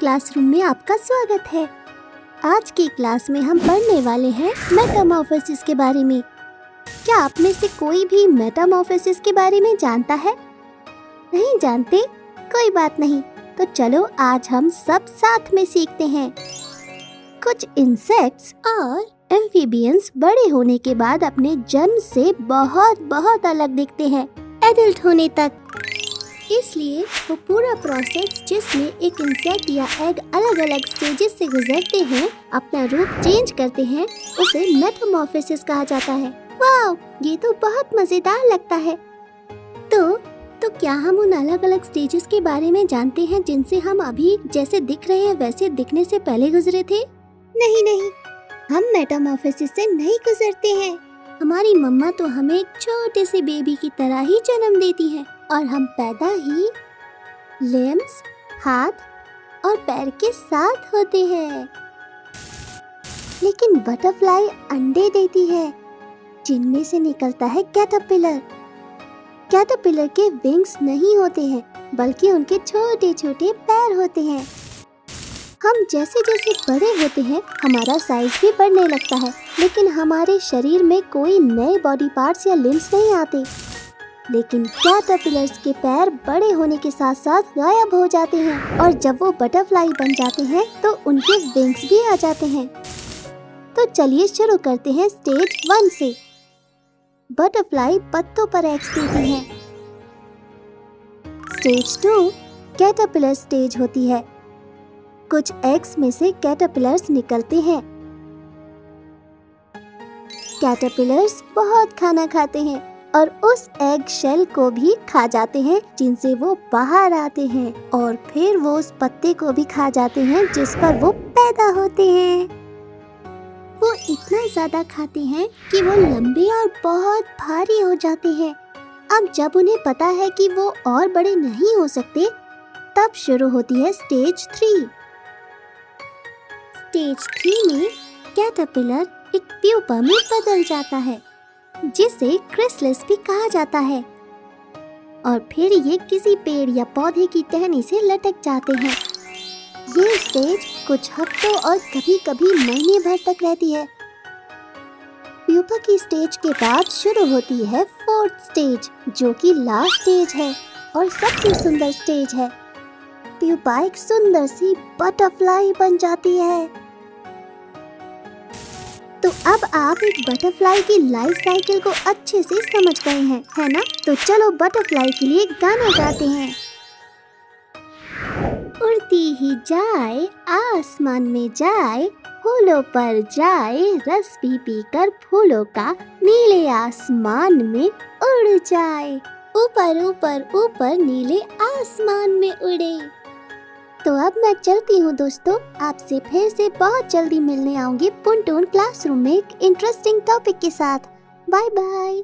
Classroom में आपका स्वागत है। आज की क्लास में हम पढ़ने वाले हैं मेटामॉर्फोसिस के बारे में। क्या आप में से कोई भी मेटामॉर्फोसिस के बारे में जानता है? नहीं जानते? कोई बात नहीं, तो चलो आज हम सब साथ में सीखते हैं। कुछ इंसेक्ट्स और एम्फीबियंस बड़े होने के बाद अपने जन्म से बहुत बहुत अलग दिखते हैं एडल्ट होने तक। इसलिए वो पूरा प्रोसेस जिसमें एक इंसेक्ट या एग अलग अलग स्टेजेस से गुजरते हैं, अपना रूप चेंज करते हैं, उसे मेटामॉर्फोसिस कहा जाता है। वाह, ये तो बहुत मजेदार लगता है। तो क्या हम उन अलग अलग स्टेजेस के बारे में जानते हैं जिनसे हम अभी जैसे दिख रहे हैं वैसे दिखने से पहले गुजरे थे? नहीं, हम मेटामॉर्फोसिस से नहीं गुजरते हैं। हमारी मम्मा तो हमें एक छोटे से बेबी की तरह ही जन्म देती है और हम पैदा ही लिम्स, हाथ और पैर के साथ होते हैं। लेकिन बटरफ्लाई अंडे देती है जिनमें से निकलता है कैटरपिलर। कैटरपिलर के विंग्स नहीं होते हैं, बल्कि उनके छोटे छोटे पैर होते हैं। हम जैसे जैसे बड़े होते हैं हमारा साइज भी बढ़ने लगता है, लेकिन हमारे शरीर में कोई नए बॉडी पार्ट्स या लिम्स नहीं आते। लेकिन कैटरपिलर्स के पैर बड़े होने के साथ साथ गायब हो जाते हैं और जब वो बटरफ्लाई बन जाते हैं तो उनके विंग्स भी आ जाते हैं। तो चलिए शुरू करते हैं स्टेज 1 से। बटरफ्लाई पत्तों पर एग्स देती है। स्टेज 2 कैटरपिलर स्टेज होती है। कुछ एग्स में से कैटरपिलर्स निकलते हैं। कैटरपिलर्स बहुत खाना खाते हैं और उस एग शेल को भी खा जाते हैं जिनसे वो बाहर आते हैं, और फिर वो उस पत्ते को भी खा जाते हैं जिस पर वो पैदा होते हैं। वो इतना ज्यादा खाते हैं कि वो लंबे और बहुत भारी हो जाते हैं। अब जब उन्हें पता है कि वो और बड़े नहीं हो सकते, तब शुरू होती है स्टेज 3। स्टेज 3 में कैटरपिलर एक प्यूपा में बदल जाता है, जिसे क्रिसलिस भी कहा जाता है, और फिर ये किसी पेड़ या पौधे की टहनी से लटक जाते हैं। ये स्टेज कुछ हफ्तों और कभी-कभी महीने भर तक रहती है। प्यूपा की स्टेज के बाद शुरू होती है 4th स्टेज, जो कि लास्ट स्टेज है और सबसे सुंदर स्टेज है। प्यूपा एक सुंदर सी बटरफ्लाई बन जाती है। तो अब आप एक बटरफ्लाई की लाइफ साइकिल को अच्छे से समझ गए हैं, है ना? तो चलो बटरफ्लाई के लिए गाना गाते हैं। उड़ती ही जाए, आसमान में जाए, फूलों पर जाए, रस पी पी कर फूलों का नीले आसमान में उड़ जाए। ऊपर ऊपर ऊपर नीले आसमान में उड़े। तो अब मैं चलती हूँ दोस्तों, आपसे फिर से बहुत जल्दी मिलने आऊंगी पुनटून क्लासरूम में एक इंटरेस्टिंग टॉपिक के साथ। Bye bye.